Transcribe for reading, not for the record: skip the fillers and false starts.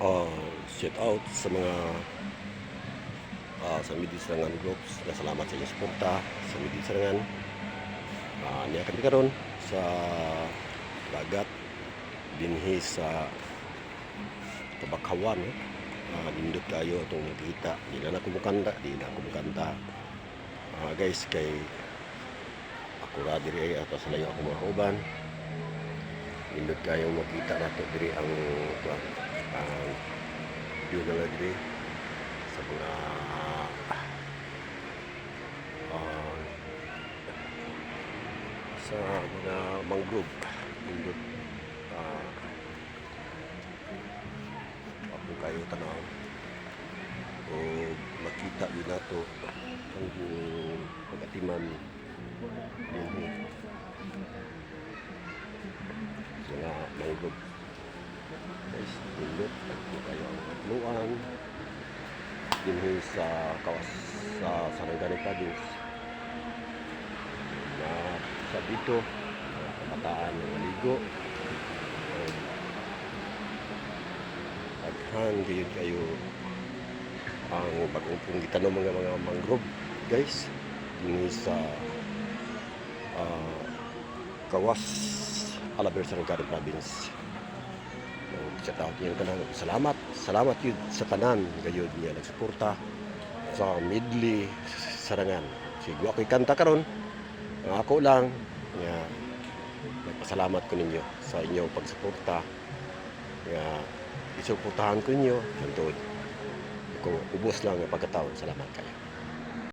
uh, shout out sa mga sa Midi Serangan Groups na salamat sa inyong suporta sa Midi Serangan. Niya kami karon sa dagat dinhi sa Kabakawan. Nindot kayo itong nakita, di na kumukanta guys, kay ako ra diri ato sa layo ako mga kauban. Nindot kayo makita nato diri ang view na diri sa mga sa mga mangrove. Nindot ako kayo tanaw o makita yun nato ang pagatiman dinhi mga mangrove guys. Nindot ako kayo ang katluan dinhi sa kawas sa Sarangani Province na sa dito kabataan ng maligo aghan gayon kayo ang pag-umpong gitanom mga mangrove guys dinhi sa kawas Alaber Sarangani Province. Shout out niyo tanan. Salamat yun sa tanan gayud niya nagsuporta sa Midli Sarangan. Sigo ako'y kanta karon. Ako lang nga nagpasalamat ko ninyo sa inyong pagsuporta. Nga isuportahan ko ninyo hantod ko ubos lang ang pagkataon. Salamat kayo.